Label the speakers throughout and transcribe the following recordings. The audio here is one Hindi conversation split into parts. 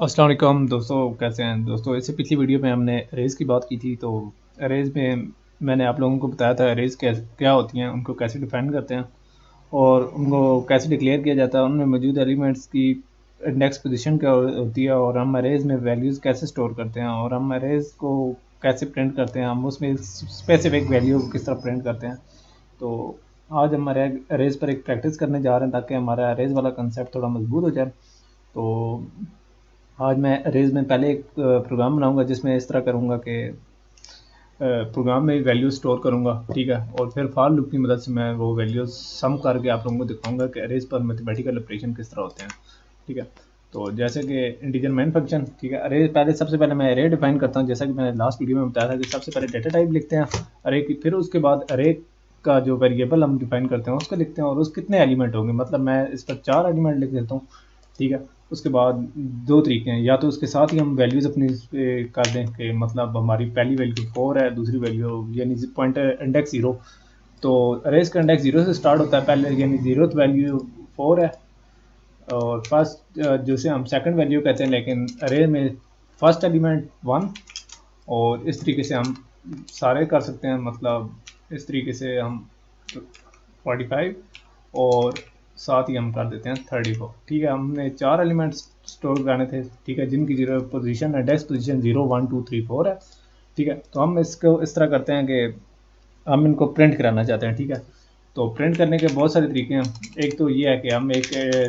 Speaker 1: अस्सलाम वालेकुम दोस्तों, कैसे हैं दोस्तों। इससे पिछली वीडियो में हमने अरेज़ की बात की थी। तो अरेज़ में मैंने आप लोगों को बताया था अरेज़ क्या होती हैं, उनको कैसे डिफाइन करते हैं और उनको कैसे डिक्लेयर किया जाता है, उनमें मौजूद एलिमेंट्स की इंडेक्स पोजीशन क्या होती है और हम अरेज़ में वैल्यूज़ कैसे स्टोर करते हैं और हम अरेज़ को कैसे प्रिंट करते हैं, हम उसमें स्पेसिफिक वैल्यू को किस तरह प्रिंट करते हैं। तो आज हम अरेज़ पर एक प्रैक्टिस करने जा रहे हैं ताकि हमारा अरेज़ वाला कंसेप्ट थोड़ा मजबूत हो जाए। तो आज मैं अरेज़ में पहले एक प्रोग्राम बनाऊंगा जिसमें इस तरह करूंगा कि प्रोग्राम में वैल्यू स्टोर करूंगा, ठीक है, और फिर फॉर लूप की मदद से मैं वो वैल्यूज सम करके आप लोगों को दिखाऊंगा कि अरेज़ पर मैथमेटिकल ऑपरेशन किस तरह होते हैं, ठीक है। तो जैसे कि इंटीजर मेन फंक्शन, ठीक है, अरे सबसे पहले मैं अरे डिफाइन करता हूँ। जैसा कि मैंने लास्ट वीडियो में बताया था कि सबसे पहले डेटा टाइप लिखते हैं अरे की, फिर उसके बाद अरे का जो वेरिएबल हम डिफाइन करते हैं उसको लिखते हैं और उस कितने एलिमेंट होंगे, मतलब मैं इस पर 4 एलिमेंट लिख देता हूँ, ठीक है। उसके बाद दो तरीके हैं, या तो उसके साथ ही हम वैल्यूज़ अपनी कर दें कि मतलब हमारी पहली वैल्यू 4 है, दूसरी वैल्यू यानी पॉइंटर इंडेक्स 0। तो अरेज का इंडेक्स 0 से स्टार्ट होता है पहले, यानी 0th वैल्यू 4 है और फर्स्ट जिसे हम सेकंड वैल्यू कहते हैं, लेकिन अरे में फर्स्ट एलिमेंट 1। और इस तरीके से हम सारे कर सकते हैं, मतलब इस तरीके से हम 45 और साथ ही हम कर देते हैं 34, ठीक है। हमने 4 एलिमेंट्स स्टोर कराने थे, ठीक है, जिनकी जीरो पोजीशन इंडेक्स पोजीशन 0 1 2 3 4 है, ठीक है। तो हम इसको इस तरह करते हैं कि हम इनको प्रिंट कराना चाहते हैं, ठीक है। तो प्रिंट करने के बहुत सारे तरीके हैं। एक तो ये है कि हम एक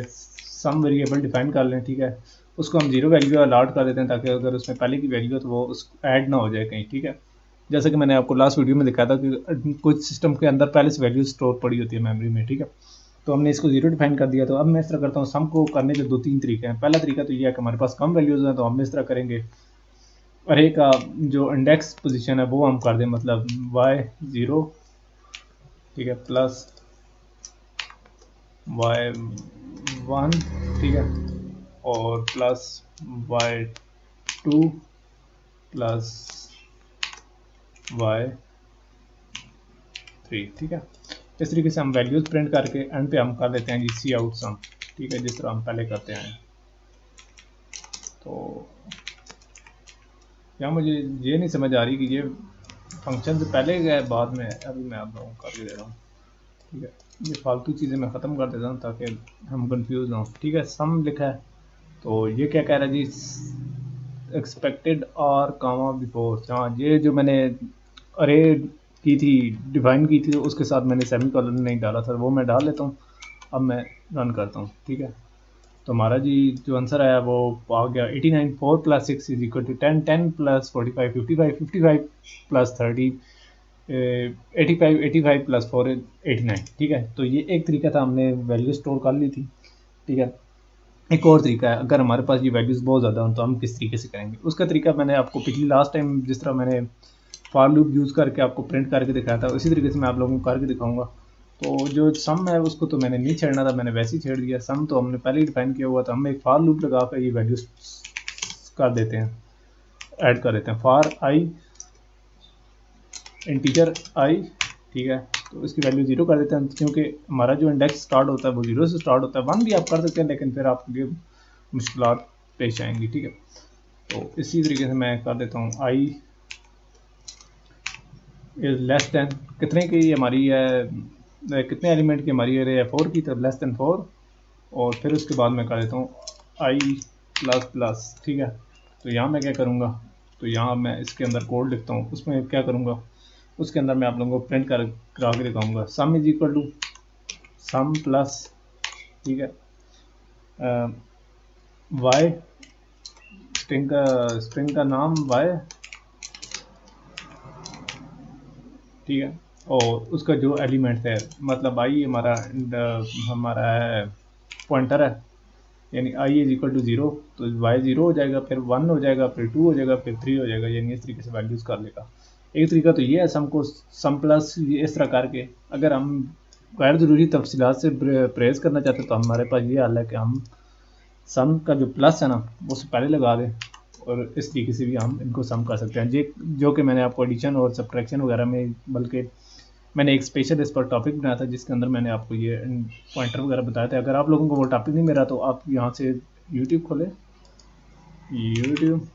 Speaker 1: सम वेरिएबल डिफाइन कर लें, ठीक है, उसको हम 0 वैल्यू अलॉट कर देते हैं ताकि अगर उसमें पहले की वैल्यू हो तो वो उस ऐड ना हो जाए कहीं, ठीक है। जैसा कि मैंने आपको लास्ट वीडियो में दिखाया था कि कुछ सिस्टम के अंदर पहले से वैल्यू स्टोर पड़ी होती है मेमोरी में, ठीक है। तो हमने इसको 0 डिफाइन कर दिया। तो अब मैं इस तरह करता हूँ, सम को करने के 2-3 तरीके हैं। पहला तरीका तो ये है कि हमारे पास कम वैल्यूज़ हैं, तो हम इस तरह करेंगे अरे का जो इंडेक्स पोजीशन है वो हम कर दें, मतलब y0, ठीक है, प्लस y1, ठीक है, और प्लस y2 प्लस y3, ठीक है। इस तरीके से हम वैल्यूज प्रिंट करके एंड पे हम कर देते हैं जी सी आउट सम, ठीक है, जिस तरह हम पहले करते हैं। तो यहाँ मुझे ये नहीं समझ आ रही कि ये फंक्शन से पहले गए बाद में, अभी मैं आप लोगों को करके दे रहा हूँ, ठीक है। ये फालतू चीज़ें मैं ख़त्म कर देता हूँ ताकि हम कंफ्यूज ना हो, ठीक है। सम लिखा है तो ये क्या कह रहा है जी, एक्सपेक्टेड और कामा बिफोर। हाँ, ये जो मैंने अरे की थी, डिफाइन की थी, तो उसके साथ मैंने सेमी कॉलन नहीं डाला था, वो मैं डाल लेता हूँ। अब मैं रन करता हूँ, ठीक है। तो हमारा जी जो आंसर आया वो आ गया 89, 4 plus 6 is equal to 10, 10 plus 45 55, 55 plus 30 85, 85 plus 4 89, ठीक है। तो ये एक तरीका था, हमने वैल्यू स्टोर कर ली थी, ठीक है। एक और तरीका है, अगर हमारे पास ये वैल्यूज़ बहुत ज़्यादा हो तो हम किस तरीके से करेंगे। उसका तरीका मैंने आपको पिछली लास्ट टाइम जिस तरह मैंने फॉर लूप यूज़ करके आपको प्रिंट करके दिखाया था, उसी तरीके से मैं आप लोगों को करके दिखाऊंगा। तो जो सम है उसको तो मैंने नहीं छेड़ना था, मैंने वैसे ही छेड़ दिया। सम तो हमने पहले ही डिफाइन किया हुआ था, हम एक फॉर लूप लगा कर ये वैल्यूज कर देते हैं, ऐड कर देते हैं। फॉर आई इंटीजर आई, ठीक है, तो इसकी वैल्यू 0 कर देते हैं क्योंकि हमारा जो इंडेक्स स्टार्ट होता है वो 0 से स्टार्ट होता है। 1 भी आप कर सकते हैं लेकिन फिर आपके लिए मुश्किल पेश आएंगी, ठीक है। तो इसी तरीके से मैं कर देता हूँ आई इज लेस देन, कितने की हमारी है, कितने एलिमेंट की हमारी एरे है, 4 की, तो लेस देन 4। और फिर उसके बाद मैं कर देता हूँ आई प्लस प्लस, ठीक है। तो यहाँ मैं क्या करूँगा, तो यहाँ मैं इसके अंदर कोड लिखता हूँ, उसमें क्या करूँगा, उसके अंदर मैं आप लोगों को प्रिंट करा के दिखाऊँगा। Sum is equal to sum plus, ठीक है, वाई, स्ट्रिंग का नाम वाई, ठीक है, और उसका जो एलिमेंट है, मतलब आई हमारा है पॉइंटर है, यानी आई इज इक्वल टू 0, तो वाई 0 हो जाएगा, फिर 1 हो जाएगा, फिर 2 हो जाएगा, फिर 3 हो जाएगा, यानी इस तरीके से वैल्यूज कर लेगा। एक तरीका तो ये है सम को सम प्लस इस तरह करके। अगर हम गैर ज़रूरी तफसीलात से प्रेस करना चाहते हैं तो हमारे पास ये हाल है कि हम सम का जो प्लस है ना वो उससे पहले लगा दें, और इस तरीके से भी हम इनको सम कर सकते हैं। जो कि मैंने आपको एडिशन और सब्ट्रैक्शन वगैरह में, बल्कि मैंने एक स्पेशल इस पर टॉपिक बनाया था जिसके अंदर मैंने आपको ये पॉइंटर वगैरह बताया था। अगर आप लोगों को वो टॉपिक नहीं मिला तो आप यहाँ से यूट्यूब खोलें यूट्यूब,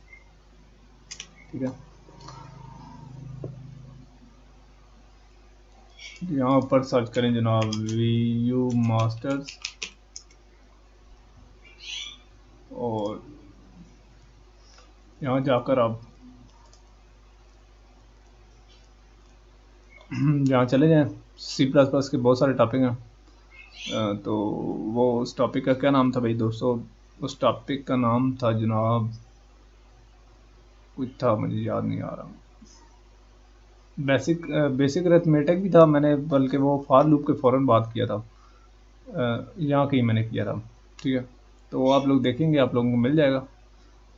Speaker 1: ठीक है। यहाँ पर सर्च करें जनाब वीयू मास्टर्स, और यहाँ जाकर आप यहाँ चले जाएं। C++ के बहुत सारे टॉपिक हैं, तो वो उस टॉपिक का क्या नाम था भाई दोस्तों? उस टॉपिक का नाम था जनाब, कुछ था मुझे याद नहीं आ रहा। बेसिक अरिथमेटिक भी था मैंने, बल्कि वो फॉर लूप के फ़ौरन बात किया था, यहाँ कहीं मैंने किया था, ठीक है। तो आप लोग देखेंगे, आप लोगों को मिल जाएगा।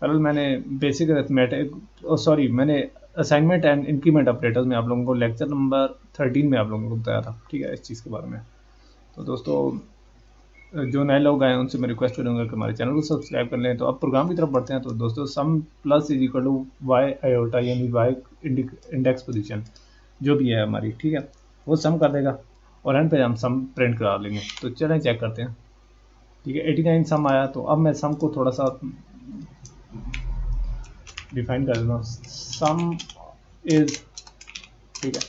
Speaker 1: कल मैंने बेसिक अरिथमेटिक, सॉरी, मैंने असाइनमेंट एंड इंक्रीमेंट ऑपरेटर्स में आप लोगों को लेक्चर नंबर 13 में आप लोगों को बताया था, ठीक है, इस चीज़ के बारे में। तो दोस्तों, जो नए लोग आए उनसे मैं रिक्वेस्ट करूँगा कि हमारे चैनल को सब्सक्राइब कर लें। तो अब प्रोग्राम की तरफ बढ़ते हैं। तो दोस्तों, sum plus is equal to Y iota, यानी वाई इंडेक्स पोजीशन जो भी है हमारी, ठीक है, वो सम कर देगा और एंड पे हम सम प्रिंट करा लेंगे। तो चलें चेक करते हैं, ठीक है। 89 सम आया। तो अब मैं सम को थोड़ा सा डिफाइन कर देता हूँ। सम इज, ठीक है,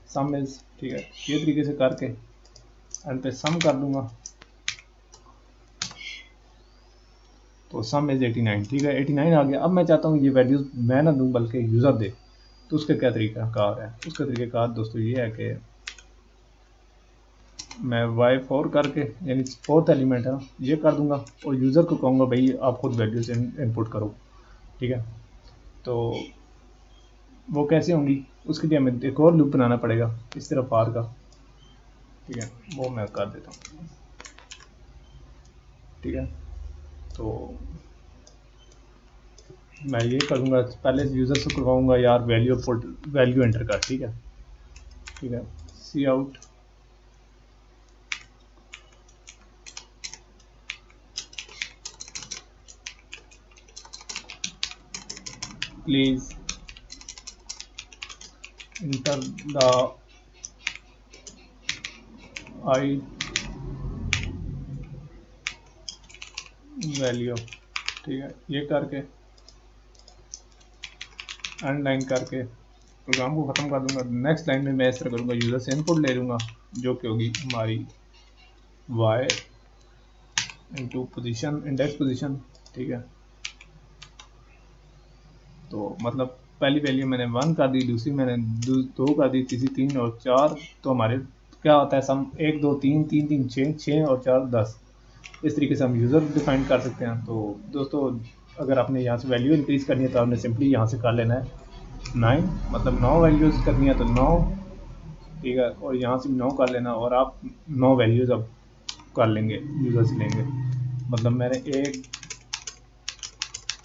Speaker 1: सम इज, ठीक है, ये तरीके से करके एंड पे सम कर दूंगा। तो सम इज 89, ठीक है, 89 आ गया। अब मैं चाहता हूँ ये वैल्यूज मैं ना दूँ बल्कि यूज़र दे। तो उसका क्या तरीका कार है? उसका तरीका कार दोस्तों ये है कि मैं y4 करके, यानी फोर्थ एलिमेंट है, ये कर दूंगा और यूज़र को कहूँगा भाई आप खुद वैल्यूज इनपुट करो, ठीक है। तो वो कैसे होंगी, उसके लिए हमें एक और लूप बनाना पड़ेगा इस तरफ फार का, ठीक है, वो मैं कर देता हूँ, ठीक है। तो मैं ये करूँगा, पहले यूज़र से करवाऊँगा यार वैल्यू एंटर कर, ठीक है, ठीक है। Cout, please enter the I value, ठीक है, ये करके एंड लाइन करके प्रोग्राम को ख़त्म कर दूंगा। नेक्स्ट लाइन में मैं इस तरह करूँगा, यूज़र से इनपुट ले लूँगा जो कि होगी हमारी y into position, index position, ठीक है। तो मतलब पहली वैल्यू मैंने 1 कर दी, दूसरी मैंने 2 कर दी, तीसरी 3 और 4। तो हमारे क्या होता है सम 1 2 3 3 3 6 6 और 4 10। इस तरीके से हम यूज़र डिफाइन कर सकते हैं। तो दोस्तों, अगर आपने यहाँ से वैल्यू इंक्रीज करनी है तो आपने सिंपली यहाँ से कर लेना है 9, मतलब 9 वैल्यूज़ करनी है तो 9, ठीक है, और यहाँ से 9 कर लेना और आप 9 वैल्यूज़ अब कर लेंगे, यूज़र से लेंगे। मतलब मैंने एक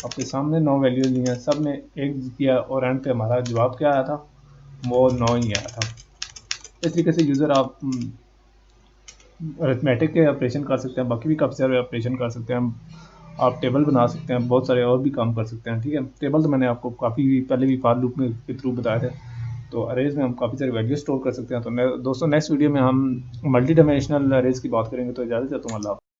Speaker 1: आपके सामने 9 वैल्यूज़ ली हैं, सब में एक किया और एंड पे हमारा जवाब क्या आया था, वो 9 ही आया था। इस तरीके से यूज़र आप अरिथमेटिक के ऑपरेशन कर सकते हैं, बाकी भी काफ़ी सारे ऑपरेशन कर सकते हैं। आप टेबल बना सकते हैं, बहुत सारे और भी काम कर सकते हैं, ठीक है। टेबल तो मैंने आपको काफ़ी पहले भी फॉर लूप में के थ्रू बताए थे। तो अरेज में हम काफ़ी सारे वैल्यू स्टोर कर सकते हैं। तो दोस्तों, नेक्स्ट वीडियो में हम मल्टी डायमेंशनल अरेज की बात करेंगे। तो इजाज़त चाहता हूँ, अल्लाह।